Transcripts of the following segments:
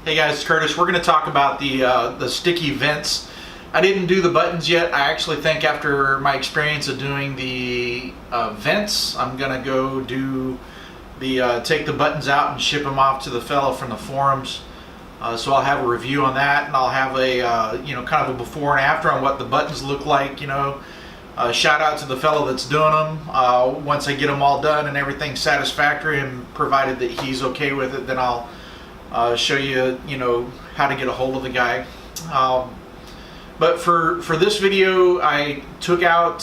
Hey guys, it's Curtis. We're going to talk about the sticky vents. I didn't do the buttons yet. I actually think after my experience of doing the vents, I'm going to go do the take the buttons out and ship them off to the fellow from the forums. So I'll have a review on that, and I'll have a kind of a before and after on what the buttons look like. Shout out to the fellow that's doing them. Once I get them all done and everything's satisfactory, and provided that he's okay with it, then I'll show you, how to get a hold of the guy. But for this video, I took out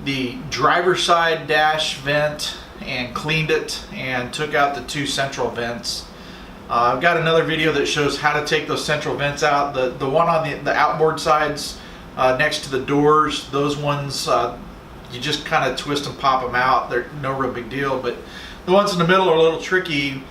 the driver's side dash vent and cleaned it, and took out the two central vents. I've got another video that shows how to take those central vents out. The one on the outboard sides next to the doors, those ones you just kind of twist and pop them out. They're no real big deal, but the ones in the middle are a little tricky.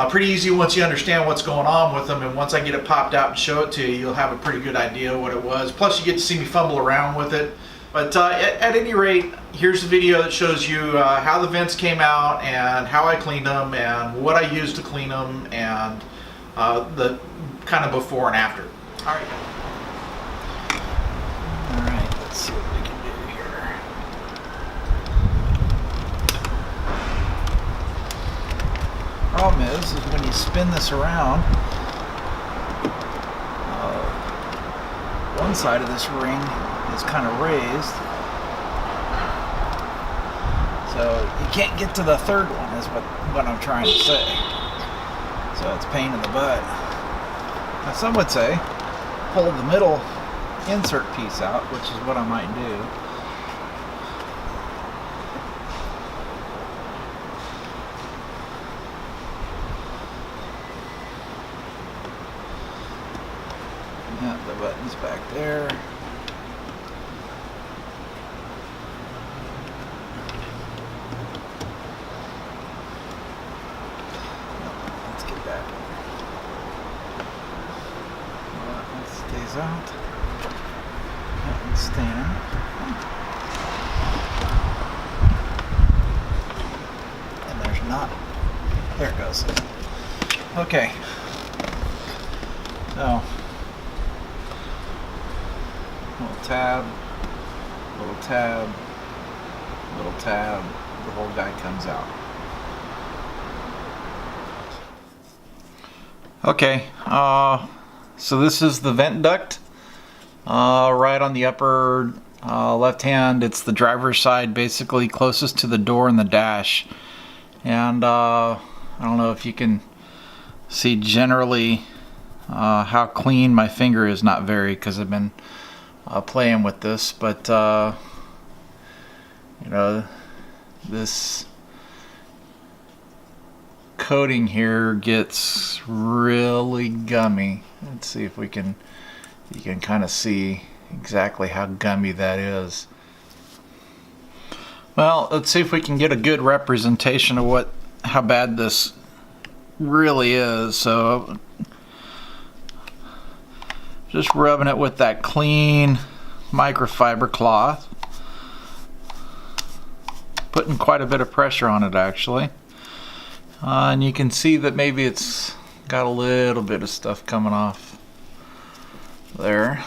Pretty easy once you understand what's going on with them, and once I get it popped out and show it to you, you'll have a pretty good idea what it was. Plus you get to see me fumble around with it. But at any rate, here's the video that shows you how the vents came out, and how I cleaned them, and what I used to clean them, and the kind of before and after. Alright, let's see what we can do here. Problem is when you spin this around, one side of this ring is kind of raised, so you can't get to the third one, is what I'm trying to say. So it's a pain in the butt. Now some would say pull the middle insert piece out, which is what I might do. Yeah, the button's back there. Let's get that. That stays out. That one's staying. And there's not. There it goes. Okay. So. Little tab, little tab, little tab, the whole guy comes out. Okay, so this is the vent duct. Right on the upper left hand, it's the driver's side, basically closest to the door and the dash. And I don't know if you can see generally how clean my finger is. Not very, because I've been playing with this, but this coating here gets really gummy. Let's see if you can kind of see exactly how gummy that is. Well, let's see if we can get a good representation of how bad this really is. So just rubbing it with that clean microfiber cloth, putting quite a bit of pressure on it actually, and you can see that maybe it's got a little bit of stuff coming off there.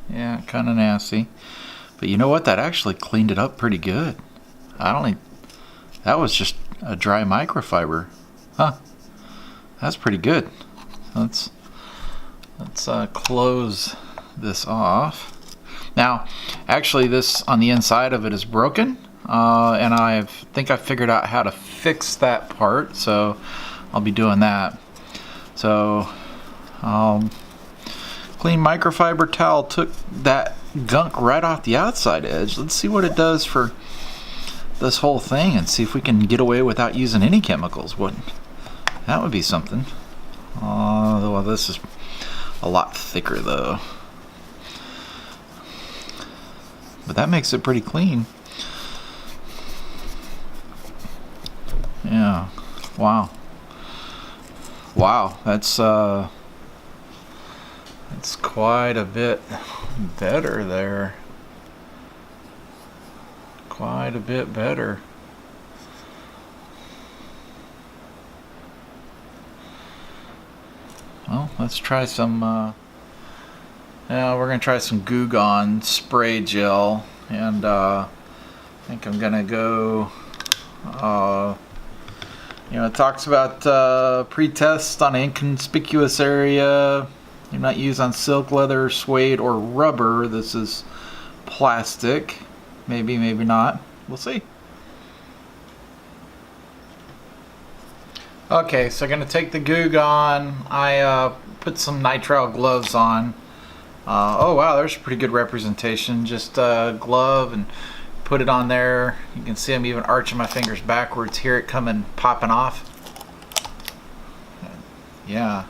Yeah, kind of nasty, but you know what, that actually cleaned it up pretty good. That was just a dry microfiber. That's pretty good. Let's close this off. Now, actually, this on the inside of it is broken, and I think I figured out how to fix that part, so I'll be doing that. So, clean microfiber towel took that gunk right off the outside edge. Let's see what it does for this whole thing, and see if we can get away without using any chemicals. That would be something. Well, this is a lot thicker though, but that makes it pretty clean. Yeah, wow, that's quite a bit better there. Quite a bit better. Well, let's try some, yeah, we're going to try some Goo Gone spray gel, and I think I'm going to go, you know, it talks about pre-test on inconspicuous area. Do not use on silk, leather, suede, or rubber. This is plastic. Maybe, maybe not. We'll see. Okay, so I'm going to take the Goo Gone. I put some nitrile gloves on. Oh wow, there's a pretty good representation. Just glove and put it on there. You can see I'm even arching my fingers backwards. Hear it coming, popping off. Yeah.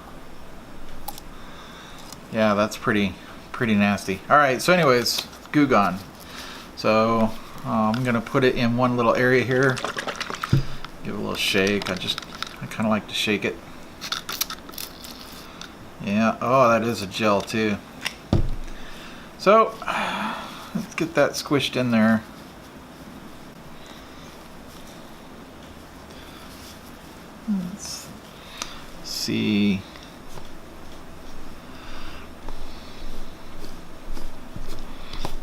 Yeah, that's pretty nasty. Alright, so anyways, Goo Gone. So I'm going to put it in one little area here. Give it a little shake. I kind of like to shake it. Yeah, oh, that is a gel too. So, let's get that squished in there. Let's see.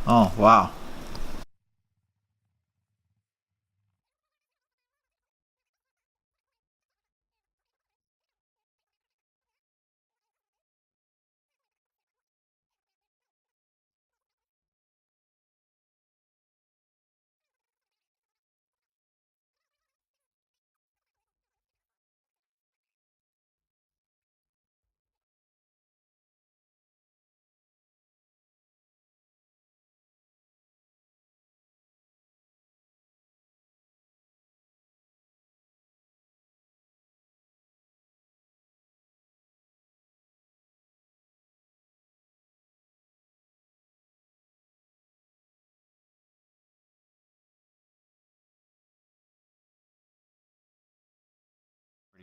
Oh, wow.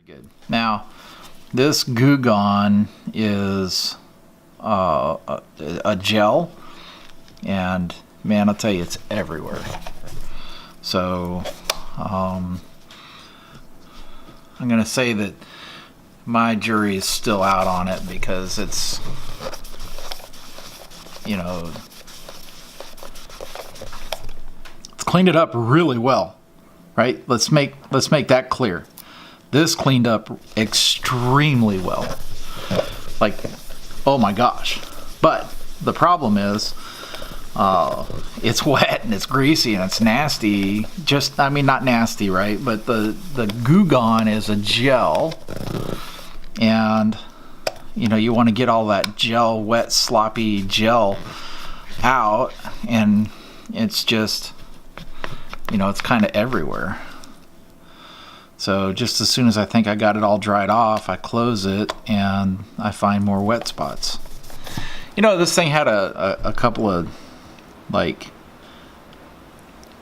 Pretty good. Now, this Goo Gone is a gel, and man, I'll tell you, it's everywhere. So, I'm gonna say that my jury is still out on it because it's, you know, it's cleaned it up really well, right? Let's make that clear. This cleaned up extremely well. Like, oh my gosh. But the problem is, it's wet and it's greasy and it's nasty. Just, I mean, not nasty, right? But the Goo Gone is a gel, and you know, you want to get all that gel, wet, sloppy gel out, and it's just, you know, it's kind of everywhere. So just as soon as I think I got it all dried off, I close it and I find more wet spots. You know, this thing had a couple of like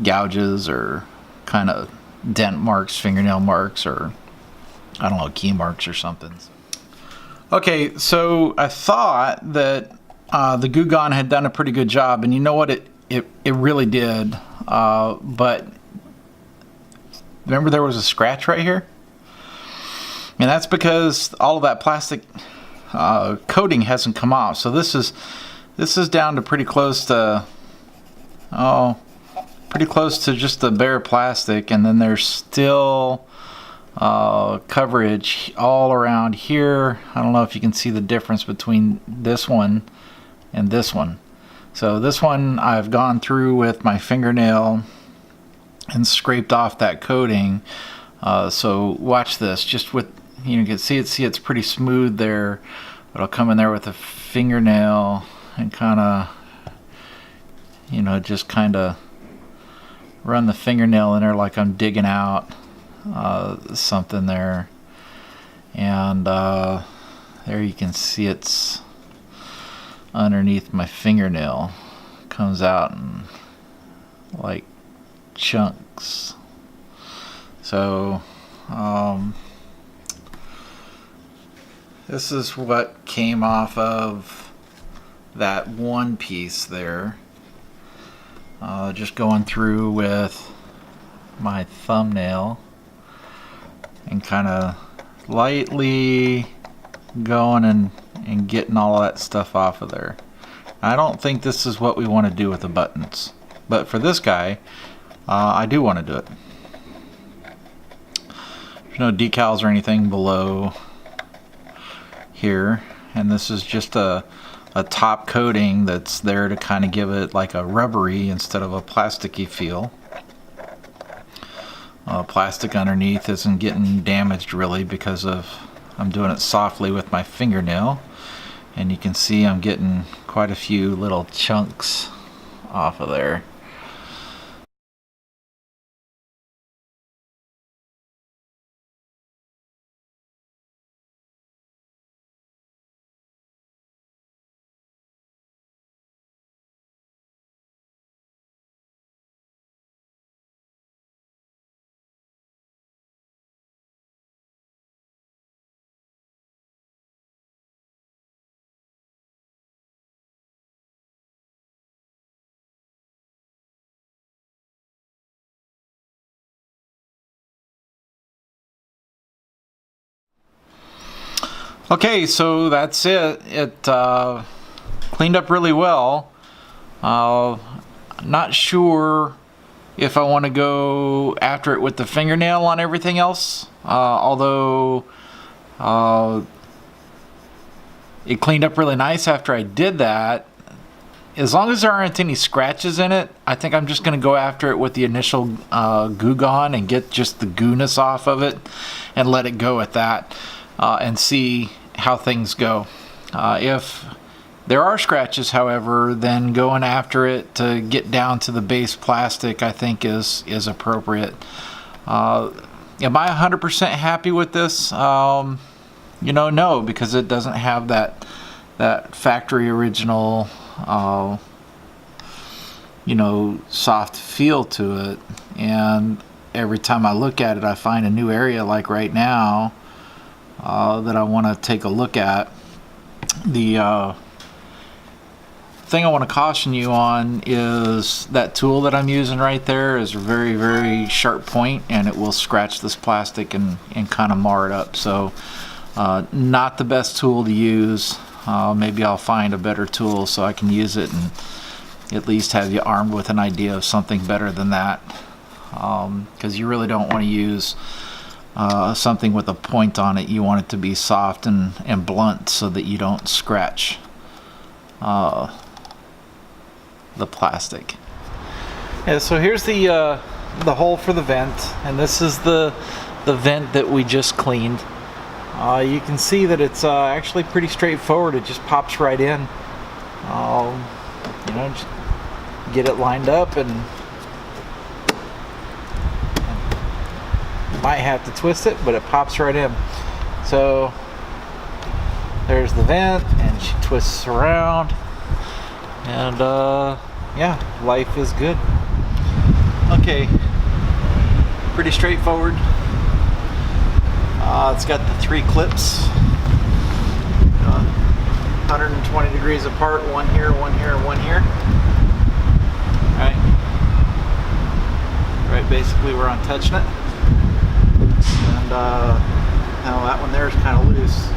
gouges or kind of dent marks, fingernail marks, or I don't know, key marks or something. Okay, so I thought that the Goo Gone had done a pretty good job, and you know what, it really did, but remember there was a scratch right here? And that's because all of that plastic coating hasn't come off. So this is down to pretty close to just the bare plastic, and then there's still coverage all around here. I don't know if you can see the difference between this one and this one. So this one I've gone through with my fingernail and scraped off that coating. So watch this. Just with, you can see it's pretty smooth there, but I'll come in there with a fingernail and kind of, you know, just kind of run the fingernail in there like I'm digging out something there, and there you can see it's underneath my fingernail, comes out in like chunks. So this is what came off of that one piece there. Just going through with my thumbnail and kind of lightly going and getting all of that stuff off of there. I don't think this is what we want to do with the buttons, but for this guy, I do want to do it. There's no decals or anything below here, and this is just a top coating that's there to kind of give it like a rubbery instead of a plasticky feel. Plastic underneath isn't getting damaged really because of I'm doing it softly with my fingernail, and you can see I'm getting quite a few little chunks off of there. Okay, so that's it. It cleaned up really well. Not sure if I want to go after it with the fingernail on everything else, although it cleaned up really nice after I did that. As long as there aren't any scratches in it, I think I'm just going to go after it with the initial Goo Gone and get just the gooness off of it and let it go at that, and see how things go. If there are scratches, however, then going after it to get down to the base plastic I think is appropriate. Am I 100% happy with this? You know, no, because it doesn't have that factory original you know, soft feel to it, and every time I look at it I find a new area, like right now, that I want to take a look at. The thing I want to caution you on is that tool that I'm using right there is a very, very sharp point, and it will scratch this plastic and kind of mar it up. So not the best tool to use. Maybe I'll find a better tool so I can use it and at least have you armed with an idea of something better than that, because you really don't want to use something with a point on it. You want it to be soft and blunt so that you don't scratch the plastic. Yeah, so here's the hole for the vent, and this is the vent that we just cleaned. You can see that it's actually pretty straightforward. It just pops right in. You know, just get it lined up, and you might have to twist it, but it pops right in. So there's the vent, and she twists around, and yeah, life is good. Okay, pretty straightforward. It's got the 3 clips, 120 degrees apart, one here, one here, one here. Right, basically where I'm touching it. And now that one there is kind of loose,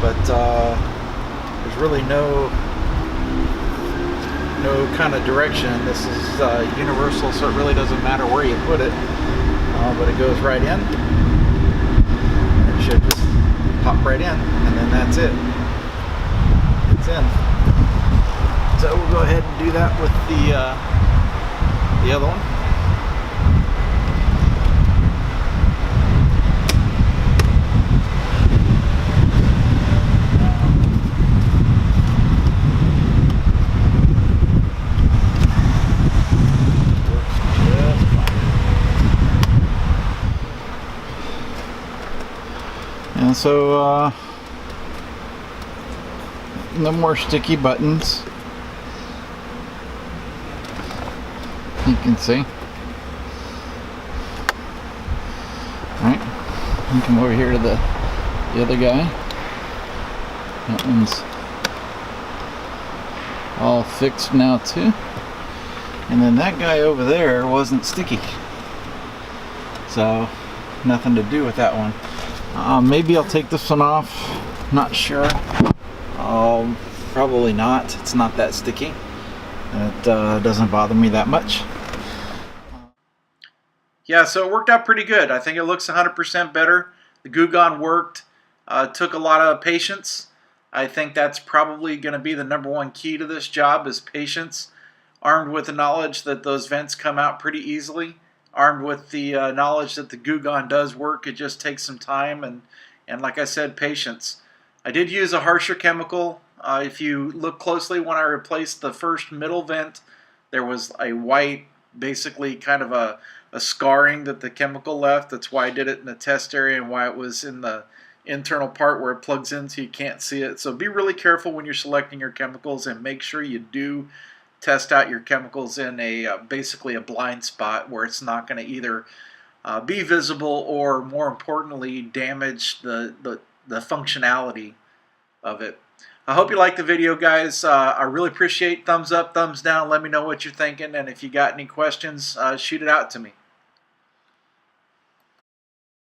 but there's really no kind of direction. This is universal, so it really doesn't matter where you put it, but it goes right in. Should just pop right in, and then that's it. It's in. So we'll go ahead and do that with the other one. And so no more sticky buttons, you can see. Alright, you come over here to the other guy. That one's all fixed now too. And then that guy over there wasn't sticky, so nothing to do with that one. Maybe I'll take this one off Not sure. Probably not. It's not that sticky. It doesn't bother me that much. Yeah, so it worked out pretty good. I think it looks 100% better. The Goo Gone worked. Took a lot of patience. I think that's probably going to be the #1 key to this job is patience. Armed with the knowledge that those vents come out pretty easily. Armed with the knowledge that the Goo Gone does work. It just takes some time and like I said, patience. I did use a harsher chemical. If you look closely, when I replaced the first middle vent, there was a white, basically kind of a scarring that the chemical left. That's why I did it in the test area and why it was in the internal part where it plugs in so you can't see it. So be really careful when you're selecting your chemicals and make sure you do test out your chemicals in a basically a blind spot where it's not going to either be visible or, more importantly, damage the functionality of it. I hope you liked the video, guys. I really appreciate thumbs up, thumbs down. Let me know what you're thinking, and if you got any questions, shoot it out to me.